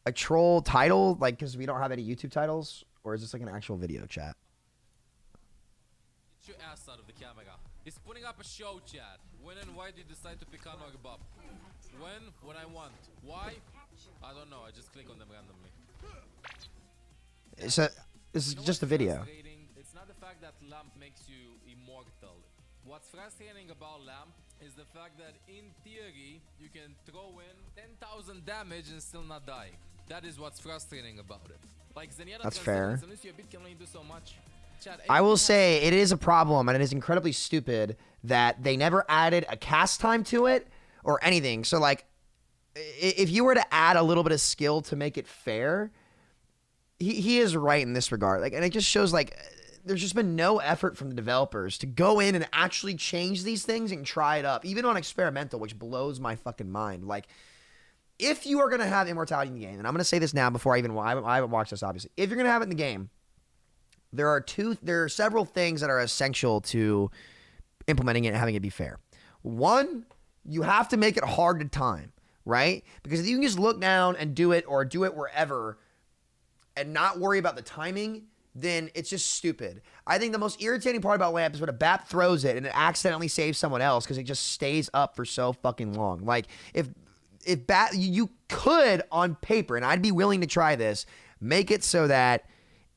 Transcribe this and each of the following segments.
a troll title, like, because we don't have any YouTube titles, or is this like an actual video chat? Get your ass out of the camera. He's putting up a show, chat. When and why did you decide to pick on or Bob? When I want. Why? I don't know. I just click on them randomly. This is just a video. It's not the fact that Lamp makes you immortal. What's frustrating about Lamp is the fact that in theory you can throw in 10,000 damage and still not die. That is what's frustrating about it. Like that's fair. Can only do so much. Chat, I will say it is a problem, and it is incredibly stupid that they never added a cast time to it or anything. So like, if you were to add a little bit of skill to make it fair, he is right in this regard. Like, and it just shows like there's just been no effort from the developers to go in and actually change these things and try it up, even on experimental, which blows my fucking mind. Like, if you are gonna have immortality in the game, and I'm gonna say this now before I haven't watched this, obviously. If you're gonna have it in the game, there are several things that are essential to implementing it and having it be fair. One, you have to make it hard to time, right? Because if you can just look down and do it, or do it wherever and not worry about the timing, then it's just stupid. I think the most irritating part about Lamp is when a BAP throws it and it accidentally saves someone else because it just stays up for so fucking long. Like, if BAP, you could on paper, and I'd be willing to try this, make it so that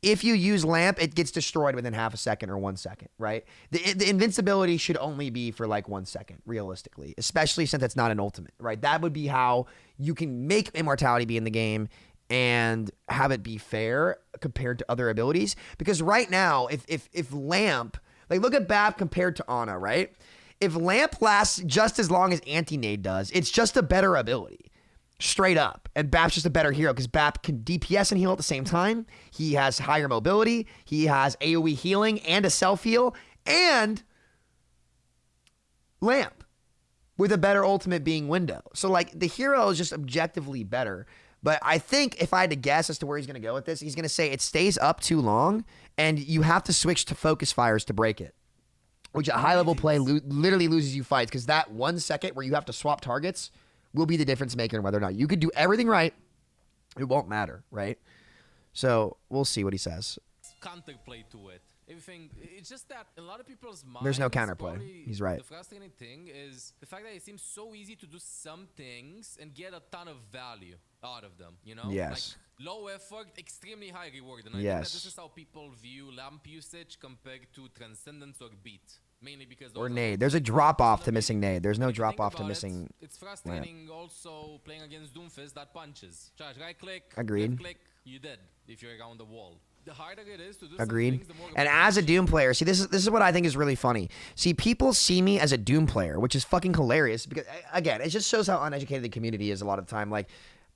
if you use Lamp, it gets destroyed within half a second or 1 second, right? The invincibility should only be for like 1 second, realistically, especially since it's not an ultimate, right? That would be how you can make immortality be in the game and have it be fair compared to other abilities. Because right now, if Lamp, like, look at BAP compared to Ana, right? If Lamp lasts just as long as Anti-Nade does, it's just a better ability. Straight up. And BAP's just a better hero because BAP can DPS and heal at the same time. He has higher mobility. He has AoE healing and a self-heal. And Lamp with a better ultimate being Window. So, like, the hero is just objectively better. But I think if I had to guess as to where he's going to go with this, he's going to say it stays up too long and you have to switch to focus fires to break it. Which at high level play literally loses you fights because that 1 second where you have to swap targets will be the difference maker in whether or not you could do everything right. It won't matter, right? So we'll see what he says. Counterplay to it. Everything. It's just that a lot of people's minds. There's no counterplay. He's right. The frustrating thing is the fact that it seems so easy to do some things and get a ton of value out of them. You know? Yes. Like, low effort, extremely high reward. And I yes. think that this is how people view Lamp usage compared to Transcendence or Beat. Mainly because or Nade. There's a drop off to missing Nade. There's no drop off to missing. It's frustrating also playing against Doomfist that punches. Right click. Agreed. Left click. You dead if you're around the wall. The harder it is to do Agreed. Things, the more and as a Doom player, see, this is what I think is really funny. See, people see me as a Doom player, which is fucking hilarious because, again, it just shows how uneducated the community is a lot of the time. Like,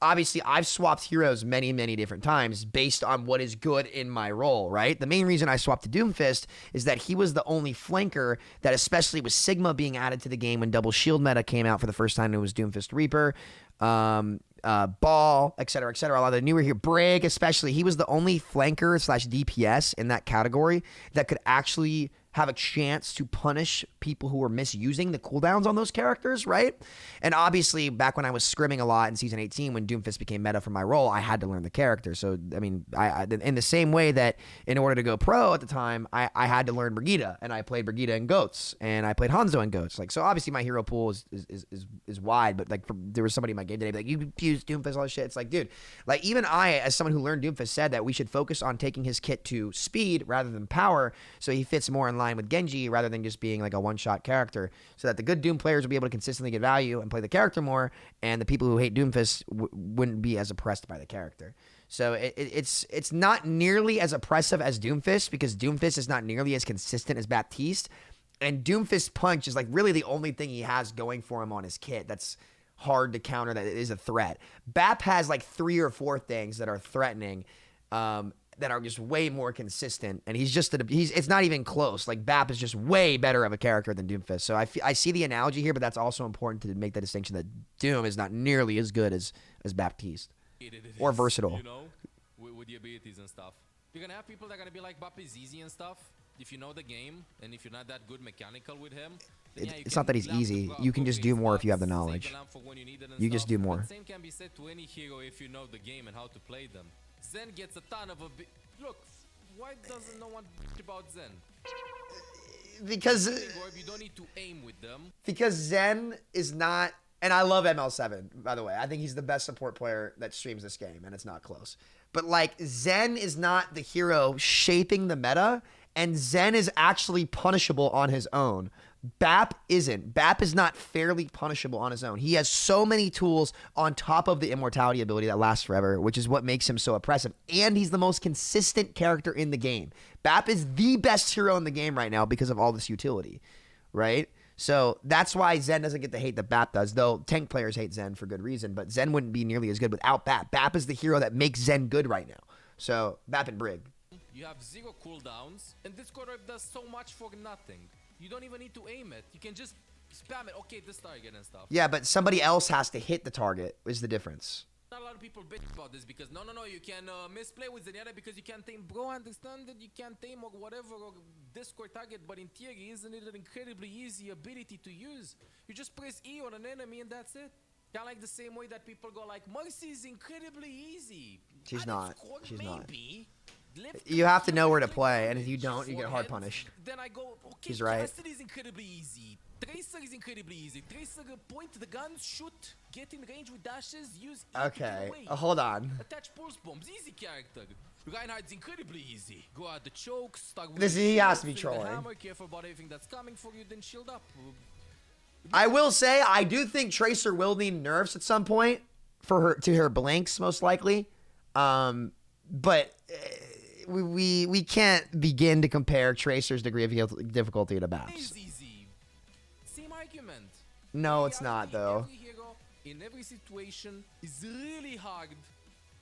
obviously, I've swapped heroes many, many different times based on what is good in my role, right? The main reason I swapped to Doomfist is that he was the only flanker that, especially with Sigma being added to the game when double shield meta came out for the first time, it was Doomfist Reaper, Ball, etc., etc. A lot of the newer here, Brig especially, he was the only flanker / DPS in that category that could actually have a chance to punish people who were misusing the cooldowns on those characters, right? And obviously, back when I was scrimming a lot in Season 18, when Doomfist became meta for my role, I had to learn the character. So, I mean, I in the same way that in order to go pro at the time, I had to learn Brigitte, and I played Brigitte in Goats, and I played Hanzo in Goats. Like, so obviously my hero pool is wide, but like there was somebody in my game today like, you use Doomfist, all this shit. It's like, dude, like even I, as someone who learned Doomfist, said that we should focus on taking his kit to speed rather than power, so he fits more in line with Genji rather than just being like a one-shot character, so that the good Doom players will be able to consistently get value and play the character more, and the people who hate Doomfist wouldn't be as oppressed by the character. So it's not nearly as oppressive as Doomfist because Doomfist is not nearly as consistent as Baptiste, and Doomfist Punch is like really the only thing he has going for him on his kit that's hard to counter, that is a threat. Bap has like 3 or 4 things that are threatening, that are just way more consistent, and it's not even close. Like, Bap is just way better of a character than Doomfist. So I see the analogy here, but that's also important to make the distinction that Doom is not nearly as good as Baptiste or versatile. You know, with the abilities and stuff. You're gonna have people that are gonna be like, Bap is easy and stuff. if you know the game and if you're not that good mechanical with him, then yeah, you It's can not that he's lamp easy. the You can just do more if you have the save knowledge. the lamp for when you need it and You just stuff. do more. But same can be said to any hero if you know the game and how to play them. Zen gets a ton of look. Why doesn't no one bitch about Zen? Because You don't need to aim with them. Zen is not, and I love ML7, by the way. I think he's the best support player that streams this game, and it's not close. But like, Zen is not the hero shaping the meta, and Zen is actually punishable on his own. Bap isn't. Bap is not fairly punishable on his own. He has so many tools on top of the immortality ability that lasts forever, which is what makes him so oppressive. And he's the most consistent character in the game. Bap is the best hero in the game right now because of all this utility, right? So that's why Zen doesn't get the hate that Bap does, though tank players hate Zen for good reason, but Zen wouldn't be nearly as good without Bap. Bap is the hero that makes Zen good right now. So Bap and Brig. You have 0 cooldowns, and this core does so much for nothing. You don't even need to aim it. You can just spam it. Okay, this target and stuff. Yeah, but somebody else has to hit the target is the difference. Not a lot of people bitch about this because no, you can misplay with Zenyatta because you can't aim. Bro, I understand that you can't aim or whatever or Discord target, but in theory, isn't it an incredibly easy ability to use? You just press E on an enemy and that's it. Kind of like the same way that people go like, Mercy is incredibly easy. She's not. She's not. Lift You have to know where to play, and if you don't, you get hard punished. Then I go, okay, He's right. Castle is incredibly easy. Tracer is incredibly easy. Tracer point the guns, shoot, get in range with dashes, use E to get Okay, away. hold on. Attach pulse bombs, easy character. Reinhardt's incredibly easy. Go out the choke, start with This- the he has to be shield, swing the trolling. hammer, careful about everything that's coming for you, then shield up. I will say, I do think Tracer will need nerfs at some point for her blanks, most likely. But we can't begin to compare Tracer's degree of difficulty to Bap's. It's easy. Same argument. No, it's not, though. Every hero in every situation is really hard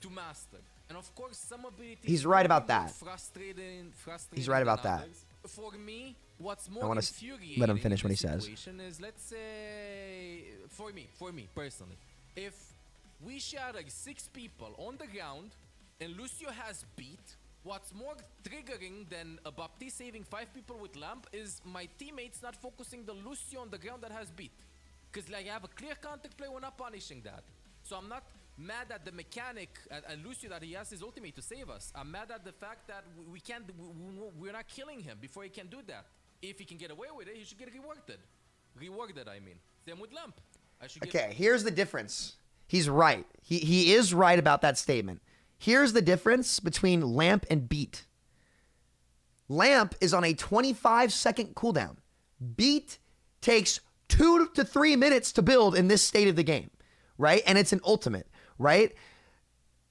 to master. And of course, some abilities He's right about are more that. frustrating He's right about than that. others. For me, what's I more wanna infuriating let him finish in what he this says. situation is, let's say, for me personally, if we shatter 6 people on the ground and Lucio has beat, what's more triggering than a Baptiste saving 5 people with lamp is my teammates not focusing the Lucio on the ground that has beat. Because like I have a clear counterplay, we're not punishing that. So I'm not mad at the mechanic at Lucio that he has his ultimate to save us. I'm mad at the fact that we're not killing him before he can do that. If he can get away with it, he should get rewarded. Rewarded, I mean. Same with lamp. Okay, here's the difference. He's right. He is right about that statement. Here's the difference between Lamp and Beat. Lamp is on a 25-second cooldown. Beat takes 2 to 3 minutes to build in this state of the game, right? And it's an ultimate, right?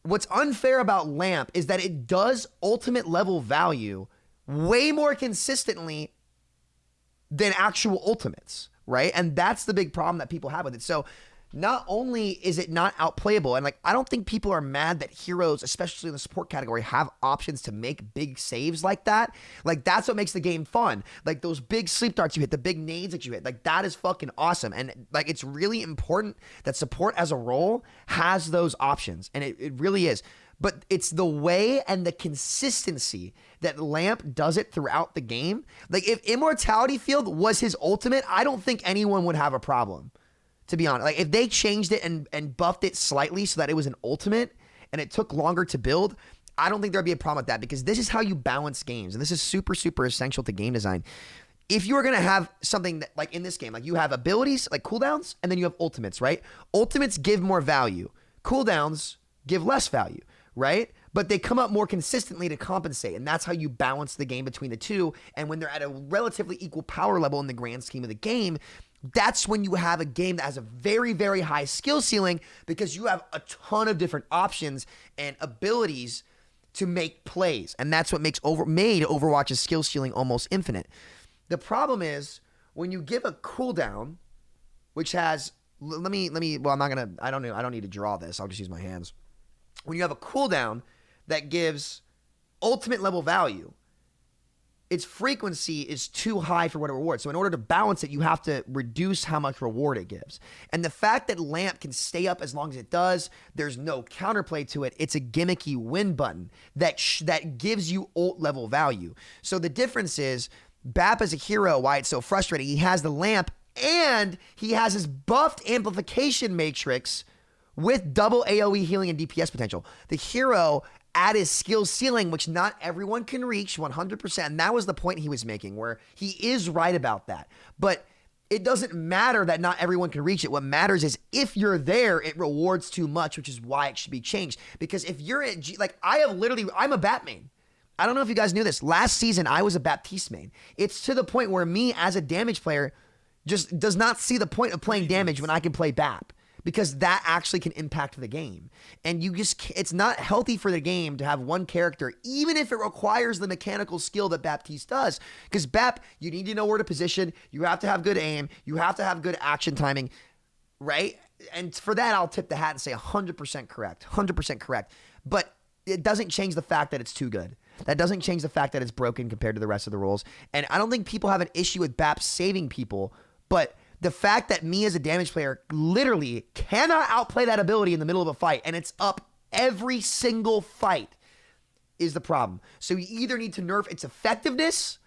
What's unfair about Lamp is that it does ultimate level value way more consistently than actual ultimates, right? And that's the big problem that people have with it. So not only is it not outplayable, and like I don't think people are mad that heroes, especially in the support category, have options to make big saves like that. Like that's what makes the game fun. Like those big sleep darts you hit, the big nades that you hit, like that is fucking awesome. And like it's really important that support as a role has those options, and it really is. But it's the way and the consistency that Lamp does it throughout the game. Like if Immortality Field was his ultimate, I don't think anyone would have a problem. To be honest, like if they changed it and buffed it slightly so that it was an ultimate and it took longer to build, I don't think there'd be a problem with that because this is how you balance games. And this is super, super essential to game design. If you are going to have something that like in this game, like you have abilities like cooldowns and then you have ultimates, right? Ultimates give more value. Cooldowns give less value, right? But they come up more consistently to compensate. And that's how you balance the game between the two. And when they're at a relatively equal power level in the grand scheme of the game, that's when you have a game that has a very, very high skill ceiling because you have a ton of different options and abilities to make plays. And that's what made Overwatch's skill ceiling almost infinite. The problem is when you give a cooldown, which has, well, I don't need to draw this. I'll just use my hands. When you have a cooldown that gives ultimate level value, its frequency is too high for what it rewards. So in order to balance it, you have to reduce how much reward it gives. And the fact that Lamp can stay up as long as it does, there's no counterplay to it. It's a gimmicky win button that gives you ult level value. So the difference is Bap as a hero, why it's so frustrating, he has the Lamp and he has his buffed amplification matrix with double AoE healing and DPS potential. The hero at his skill ceiling, which not everyone can reach 100%. And that was the point he was making, where he is right about that. But it doesn't matter that not everyone can reach it. What matters is if you're there, it rewards too much, which is why it should be changed. Because if you're at I'm a Bat main. I don't know if you guys knew this. Last season, I was a Baptiste main. It's to the point where me as a damage player just does not see the point of playing damage when I can play Bap. Because that actually can impact the game. And it's not healthy for the game to have one character, even if it requires the mechanical skill that Baptiste does. Because Bap, you need to know where to position. You have to have good aim. You have to have good action timing, right? And for that, I'll tip the hat and say 100% correct. 100% correct. But it doesn't change the fact that it's too good. That doesn't change the fact that it's broken compared to the rest of the rules. And I don't think people have an issue with Bap saving people, but the fact that me as a damage player literally cannot outplay that ability in the middle of a fight, and it's up every single fight, is the problem. So you either need to nerf its effectiveness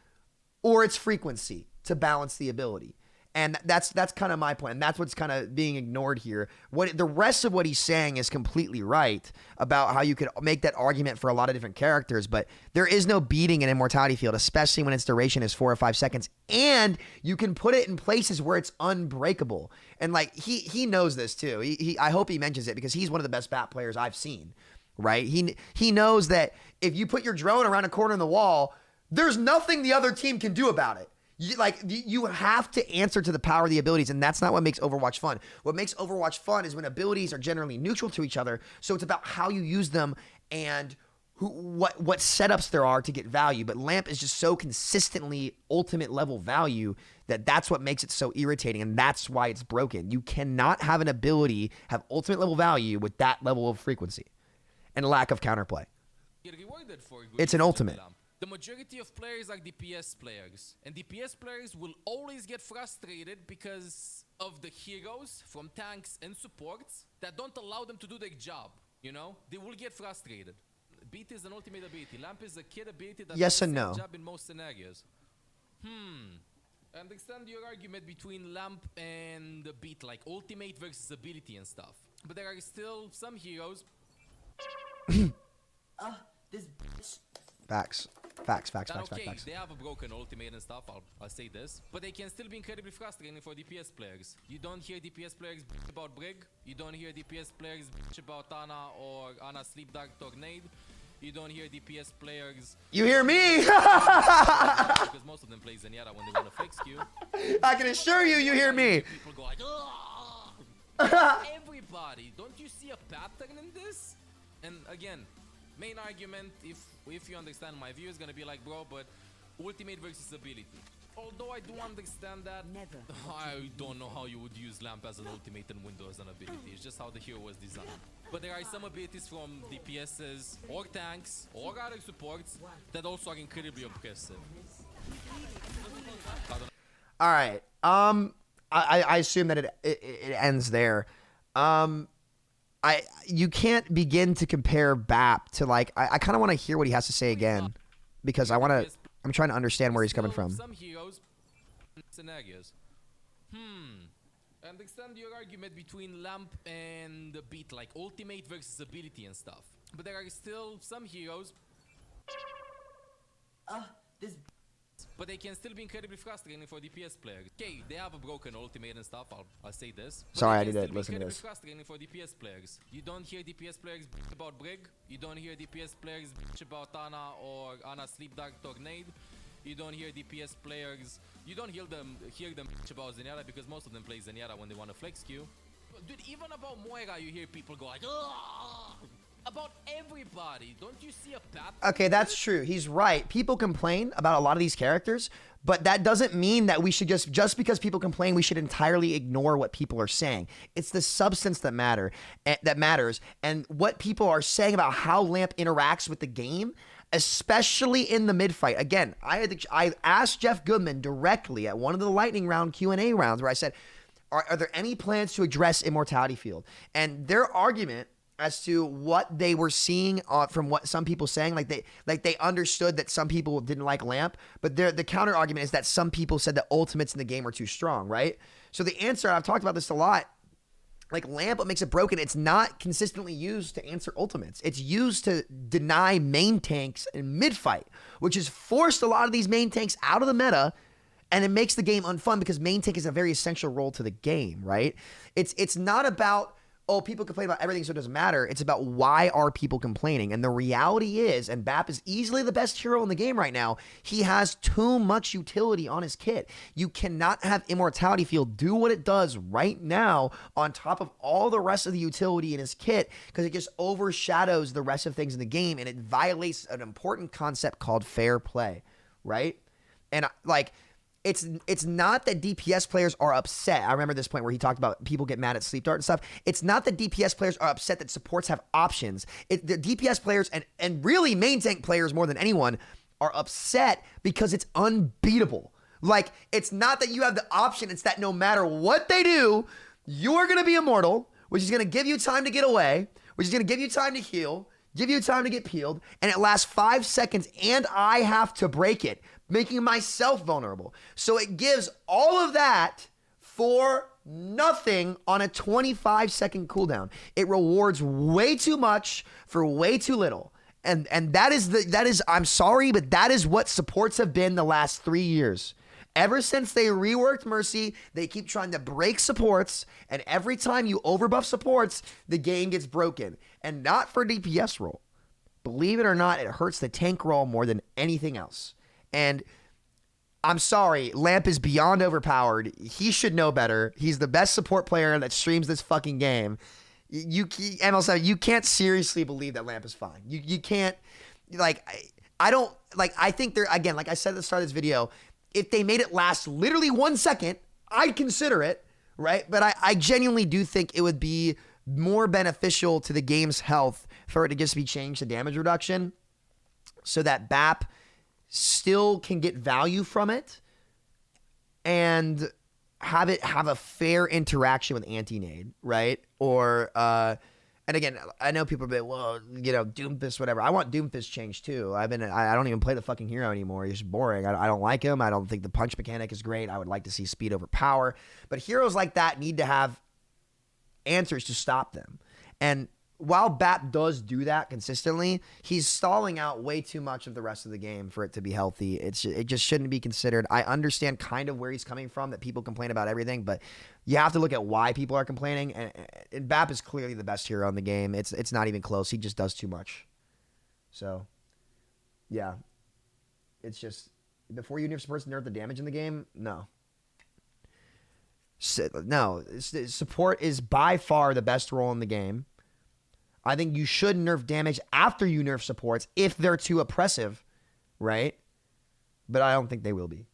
or its frequency to balance the ability. And that's kind of my point. And that's what's kind of being ignored here. The rest of what he's saying is completely right about how you could make that argument for a lot of different characters, but there is no beating an immortality field, especially when its duration is 4 or 5 seconds. And you can put it in places where it's unbreakable. And like he knows this too. I hope he mentions it because he's one of the best Bat players I've seen. Right? He knows that if you put your drone around a corner in the wall, there's nothing the other team can do about it. You have to answer to the power of the abilities, and that's not what makes Overwatch fun. What makes Overwatch fun is when abilities are generally neutral to each other, so it's about how you use them and what setups there are to get value. But Lamp is just so consistently ultimate level value that's what makes it so irritating, and that's why it's broken. You cannot have an ability have ultimate level value with that level of frequency and lack of counterplay. It's an ultimate. The majority of players are DPS players, and DPS players will always get frustrated because of the heroes from tanks and supports that don't allow them to do their job, you know? They will get frustrated. Beat is an ultimate ability. Lamp is a kid ability that yes does and the no. job in most scenarios. I understand your argument between Lamp and the Beat, like ultimate versus ability and stuff. But there are still some heroes... This bitch. Facts. They have a broken ultimate and stuff, I'll say this. But they can still be incredibly frustrating for DPS players. You don't hear DPS players bitch about Brig. You don't hear DPS players bitch about Ana or Ana Sleep Dark Tornado. You don't hear DPS players... You hear me? Because most of them play Zenyatta when they want to flex Q. I can assure you hear me. People go like, ugh! Everybody, don't you see a pattern in this? And again, main argument, if you understand my view, is gonna be like, bro, but ultimate versus ability. Although I do understand that, Never. I don't know how you would use Lamp as an ultimate and Window as an ability. It's just how the hero was designed. But there are some abilities from DPSs or tanks or other supports that also are incredibly oppressive. All right. I assume that it ends there. You can't begin to compare BAP to like I kind of want to hear what he has to say again because I'm trying to understand where he's coming from. Some heroes scenarios. I understand your argument between Lamp and the Beat, like ultimate versus ability and stuff. But there are still some heroes. This. But they can still be incredibly frustrating for DPS players. Okay, they have a broken ultimate and stuff, I'll say this. But sorry, I they can didn't still be listen to incredibly this. frustrating for DPS players. You don't hear DPS players bitch about Brig. You don't hear DPS players bitch about Ana or Ana Sleep Dark Tornado. You don't hear DPS players... You don't hear them bitch about Zenyatta because most of them play Zenyatta when they want to flex Q. Dude, even about Moira you hear people go like, ugh! About everybody. Don't you see a pattern? Okay, that's true. He's right. People complain about a lot of these characters, but that doesn't mean that we should just because people complain, we should entirely ignore what people are saying. It's the substance that matters, and what people are saying about how Lamp interacts with the game. especially in the mid fight. Again, I asked Jeff Goodman directly at one of the lightning round Q&A rounds where I said, are there any plans to address Immortality Field? And their argument as to what they were seeing from what some people saying, like they understood that some people didn't like Lamp, but the counter argument is that some people said that ultimates in the game were too strong, right? So the answer, I've talked about this a lot, like Lamp, what makes it broken, it's not consistently used to answer ultimates. It's used to deny main tanks in mid-fight, which has forced a lot of these main tanks out of the meta, and it makes the game unfun because main tank is a very essential role to the game, right? It's not about, oh, people complain about everything so it doesn't matter. It's about why are people complaining? And the reality is, and Bap is easily the best hero in the game right now, he has too much utility on his kit. You cannot have Immortality Field do what it does right now on top of all the rest of the utility in his kit because it just overshadows the rest of things in the game and it violates an important concept called fair play, right? And like, it's not that DPS players are upset. I remember this point where he talked about people get mad at Sleep Dart and stuff. It's not that DPS players are upset that supports have options. The DPS players and really main tank players more than anyone are upset because it's unbeatable. Like, it's not that you have the option. It's that no matter what they do, you are going to be immortal, which is going to give you time to get away, which is going to give you time to heal, give you time to get peeled, and it lasts 5 seconds, and I have to break it, making myself vulnerable. So it gives all of that for nothing on a 25-second cooldown. It rewards way too much for way too little. And that is I'm sorry, but that is what supports have been the last 3 years. Ever since they reworked Mercy, they keep trying to break supports, and every time you overbuff supports, the game gets broken. And not for DPS role. Believe it or not, it hurts the tank role more than anything else. And I'm sorry, Lamp is beyond overpowered. He should know better. He's the best support player that streams this fucking game. ML7, you can't seriously believe that Lamp is fine. You can't, like, I think they're, again, like I said at the start of this video, if they made it last literally 1 second, I'd consider it, right? But I genuinely do think it would be more beneficial to the game's health for it to just be changed to damage reduction so that BAP still can get value from it and have it have a fair interaction with anti-nade, right? Or, and again, I know people are like, well, you know, Doomfist, whatever. I want Doomfist changed too. I don't even play the fucking hero anymore. He's just boring. I don't like him. I don't think the punch mechanic is great. I would like to see speed over power. But heroes like that need to have answers to stop them. And while BAP does do that consistently, he's stalling out way too much of the rest of the game for it to be healthy. It just shouldn't be considered. I understand kind of where he's coming from, that people complain about everything, but you have to look at why people are complaining. And BAP is clearly the best hero in the game. It's not even close. He just does too much. So, yeah. It's just, before you nerf supports, nerf the damage in the game? No. No. Support is by far the best role in the game. I think you should nerf damage after you nerf supports if they're too oppressive, right? But I don't think they will be.